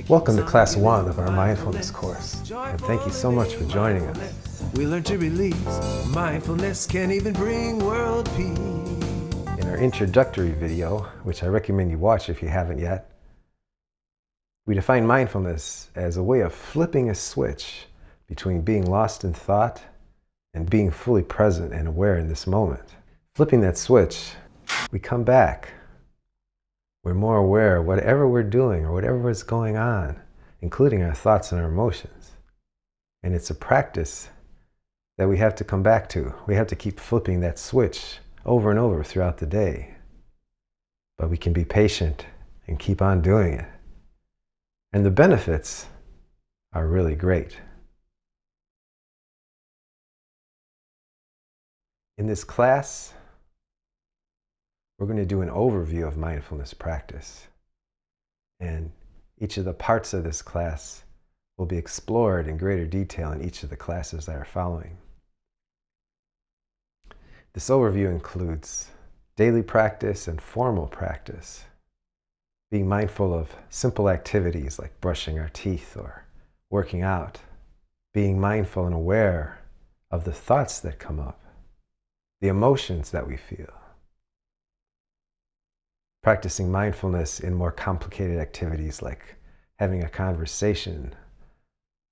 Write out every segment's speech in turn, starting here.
Welcome to Class 1 of our Mindfulness course, and thank you so much for joining us. We learn to release. Mindfulness can even bring world peace. In our introductory video, which I recommend you watch if you haven't yet, we define mindfulness as a way of flipping a switch between being lost in thought and being fully present and aware in this moment. Flipping that switch, we come back. We're more aware of whatever we're doing or whatever is going on, including our thoughts and our emotions. And it's a practice that we have to come back to. We have to keep flipping that switch over and over throughout the day. But we can be patient and keep on doing it. And the benefits are really great. In this class, we're going to do an overview of mindfulness practice. And each of the parts of this class will be explored in greater detail in each of the classes that are following. This overview includes daily practice and formal practice, being mindful of simple activities like brushing our teeth or working out, being mindful and aware of the thoughts that come up, the emotions that we feel, practicing mindfulness in more complicated activities like having a conversation,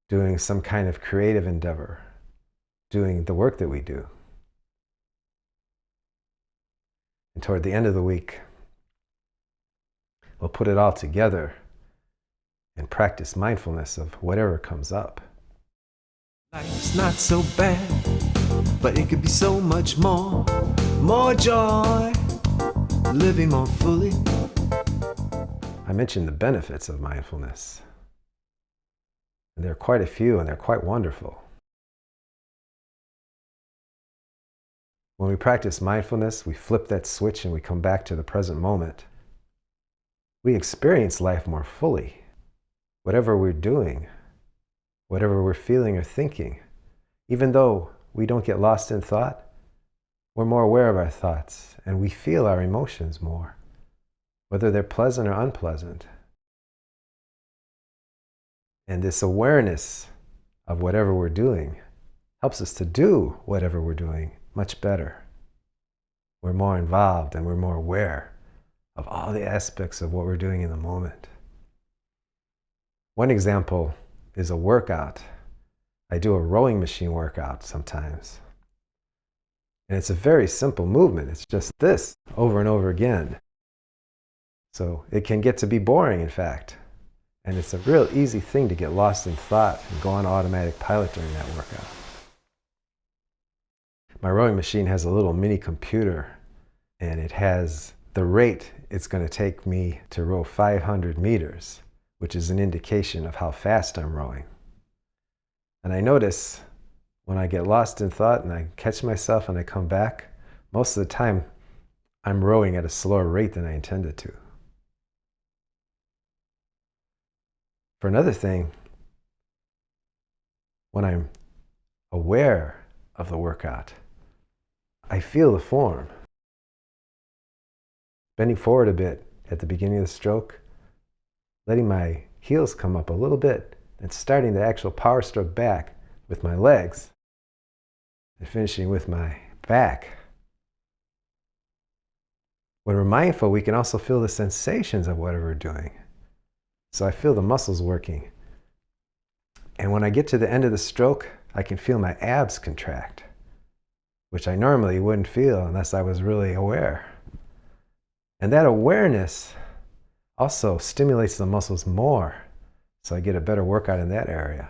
doing some kind of creative endeavor, doing the work that we do. And toward the end of the week, we'll put it all together and practice mindfulness of whatever comes up. Life's not so bad, but it could be so much more. More joy, living more fully. I mentioned the benefits of mindfulness. And there are quite a few, and they're quite wonderful. When we practice mindfulness, we flip that switch and we come back to the present moment. We experience life more fully. Whatever we're doing, whatever we're feeling or thinking, even though we don't get lost in thought, we're more aware of our thoughts and we feel our emotions more, whether they're pleasant or unpleasant. And this awareness of whatever we're doing helps us to do whatever we're doing much better. We're more involved and we're more aware of all the aspects of what we're doing in the moment. One example is a workout. I do a rowing machine workout sometimes. And it's a very simple movement. It's just this over and over again. So it can get to be boring, in fact. And it's a real easy thing to get lost in thought and go on automatic pilot during that workout. My rowing machine has a little mini computer, and it has the rate it's going to take me to row 500 meters, which is an indication of how fast I'm rowing. And I notice when I get lost in thought and I catch myself and I come back, most of the time I'm rowing at a slower rate than I intended to. For another thing, when I'm aware of the workout, I feel the form. Bending forward a bit at the beginning of the stroke, letting my heels come up a little bit, and starting the actual power stroke back with my legs, and finishing with my back. When we're mindful, we can also feel the sensations of whatever we're doing. So I feel the muscles working. And when I get to the end of the stroke, I can feel my abs contract, which I normally wouldn't feel unless I was really aware. And that awareness also stimulates the muscles more, so I get a better workout in that area.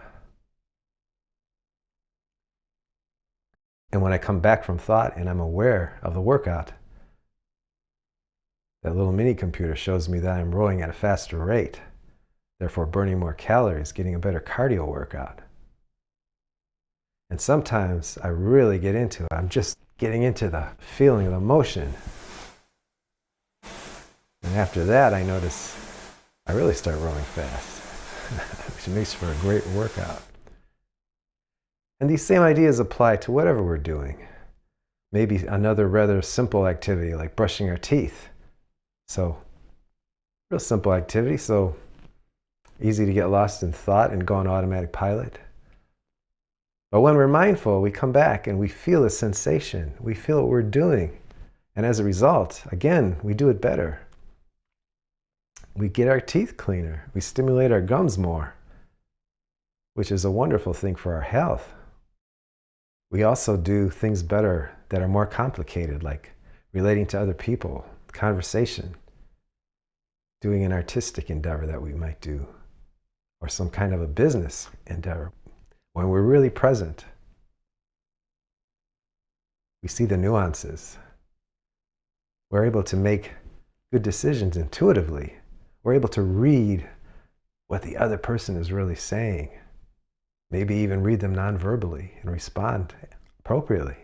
And when I come back from thought and I'm aware of the workout, that little mini computer shows me that I'm rowing at a faster rate, therefore burning more calories, getting a better cardio workout. And sometimes I really get into it. I'm just getting into the feeling of the motion. And after that, I notice I really start rowing fast, which makes for a great workout. And these same ideas apply to whatever we're doing. Maybe another rather simple activity like brushing our teeth. So, real simple activity. So, easy to get lost in thought and go on automatic pilot. But when we're mindful, we come back and we feel a sensation. We feel what we're doing. And as a result, again, we do it better. We get our teeth cleaner. We stimulate our gums more, which is a wonderful thing for our health. We also do things better that are more complicated, like relating to other people, conversation, doing an artistic endeavor that we might do, or some kind of a business endeavor. When we're really present, we see the nuances. We're able to make good decisions intuitively. We're able to read what the other person is really saying. Maybe even read them non-verbally and respond appropriately.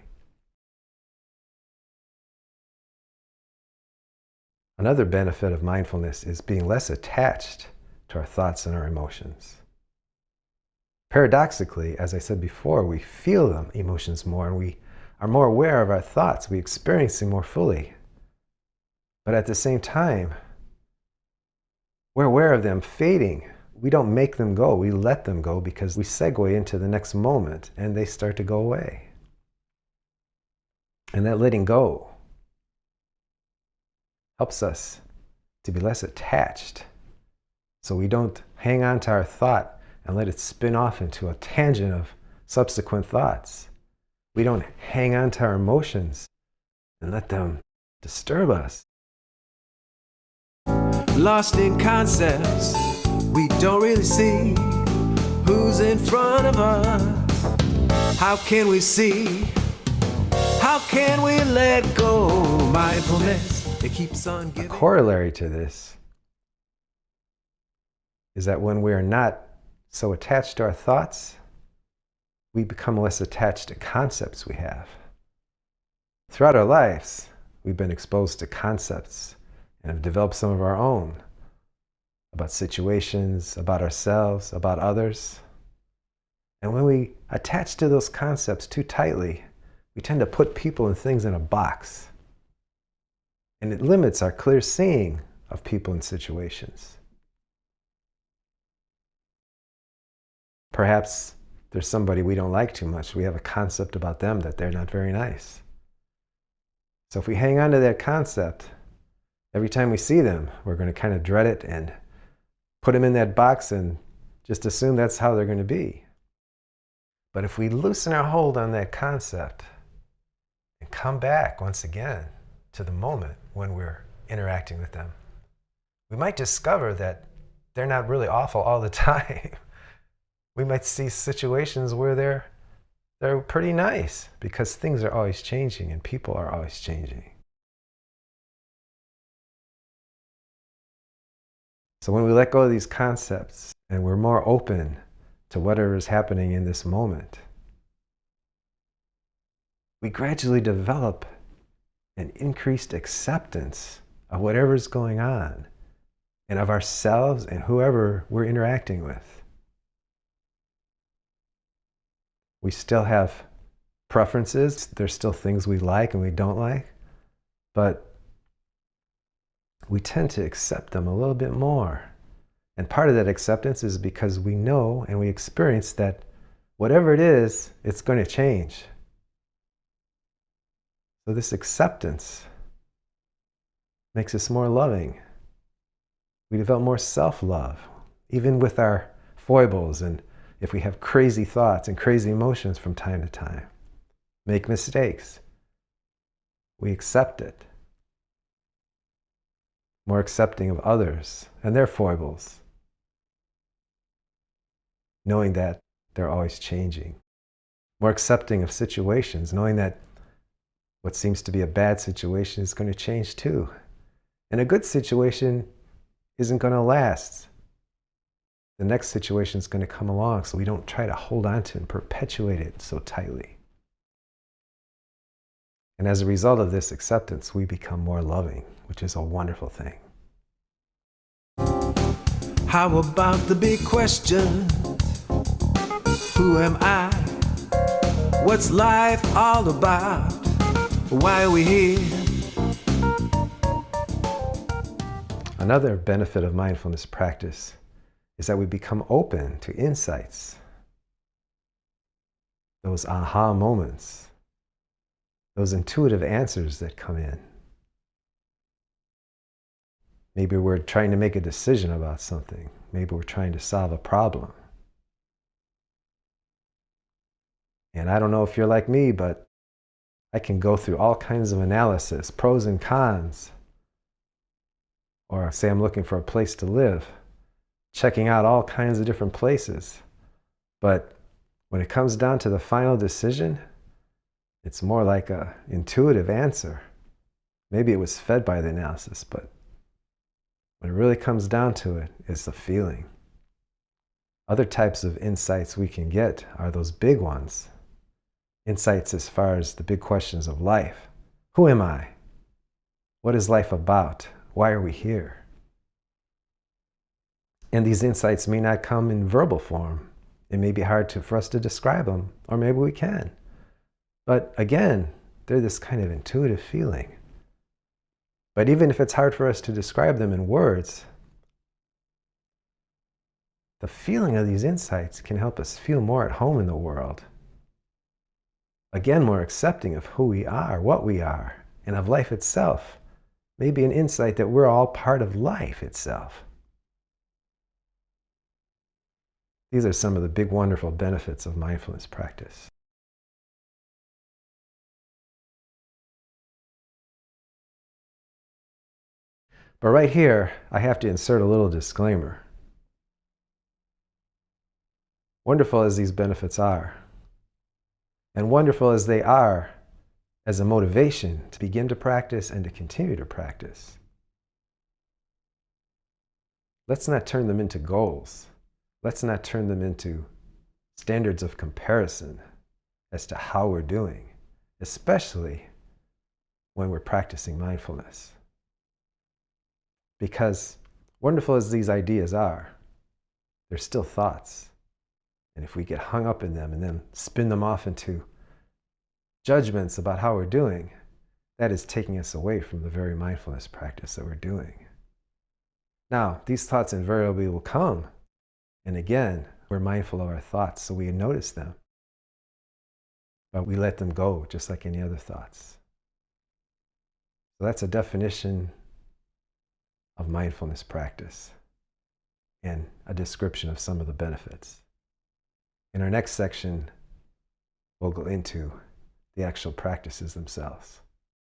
Another benefit of mindfulness is being less attached to our thoughts and our emotions. Paradoxically, as I said before, we feel them, emotions more, and we are more aware of our thoughts. We experience them more fully. But at the same time, we're aware of them fading. We don't make them go. We let them go because we segue into the next moment and they start to go away. And that letting go helps us to be less attached, so we don't hang on to our thought and let it spin off into a tangent of subsequent thoughts. We don't hang on to our emotions and let them disturb us. Lost in concepts, we don't really see who's in front of us. How can we see? How can we let go? Mindfulness, it keeps on giving. A corollary to this is that when we are not so attached to our thoughts, we become less attached to concepts we have. Throughout our lives, we've been exposed to concepts and have developed some of our own about situations, about ourselves, about others. And when we attach to those concepts too tightly, we tend to put people and things in a box. And it limits our clear seeing of people and situations. Perhaps there's somebody we don't like too much. We have a concept about them that they're not very nice. So if we hang on to that concept, every time we see them, we're going to kind of dread it and put them in that box and just assume that's how they're going to be. But if we loosen our hold on that concept and come back once again to the moment when we're interacting with them, we might discover that they're not really awful all the time. We might see situations where they're pretty nice because things are always changing and people are always changing. So when we let go of these concepts and we're more open to whatever is happening in this moment, we gradually develop an increased acceptance of whatever's going on and of ourselves and whoever we're interacting with. We still have preferences. There's still things we like and we don't like, but we tend to accept them a little bit more. And part of that acceptance is because we know and we experience that whatever it is, it's going to change. So this acceptance makes us more loving. We develop more self-love, even with our foibles, and if we have crazy thoughts and crazy emotions from time to time, make mistakes, we accept it. More accepting of others and their foibles, knowing that they're always changing. More accepting of situations, knowing that what seems to be a bad situation is going to change too. And a good situation isn't going to last. The next situation is going to come along, so we don't try to hold on to and perpetuate it so tightly. And as a result of this acceptance, we become more loving, which is a wonderful thing. How about the big question? Who am I? What's life all about? Why are we here? Another benefit of mindfulness practice is that we become open to insights, those aha moments, those intuitive answers that come in. Maybe we're trying to make a decision about something. Maybe we're trying to solve a problem. And I don't know if you're like me, but I can go through all kinds of analysis, pros and cons. Or say I'm looking for a place to live, checking out all kinds of different places. But when it comes down to the final decision, it's more like an intuitive answer. Maybe it was fed by the analysis, but when it really comes down to it, it's the feeling. Other types of insights we can get are those big ones. Insights as far as the big questions of life. Who am I? What is life about? Why are we here? And these insights may not come in verbal form. It may be hard for us to describe them, or maybe we can. But again, they're this kind of intuitive feeling. But even if it's hard for us to describe them in words, the feeling of these insights can help us feel more at home in the world. Again, more accepting of who we are, what we are, and of life itself. Maybe an insight that we're all part of life itself. These are some of the big, wonderful benefits of mindfulness practice. But right here, I have to insert a little disclaimer. Wonderful as these benefits are, and wonderful as they are as a motivation to begin to practice and to continue to practice, let's not turn them into goals. Let's not turn them into standards of comparison as to how we're doing, especially when we're practicing mindfulness. Because wonderful as these ideas are, they're still thoughts. And if we get hung up in them and then spin them off into judgments about how we're doing, that is taking us away from the very mindfulness practice that we're doing. Now, these thoughts invariably will come. And again, we're mindful of our thoughts, so we notice them. But we let them go, just like any other thoughts. So that's a definition of mindfulness practice and a description of some of the benefits. In our next section, we'll go into the actual practices themselves.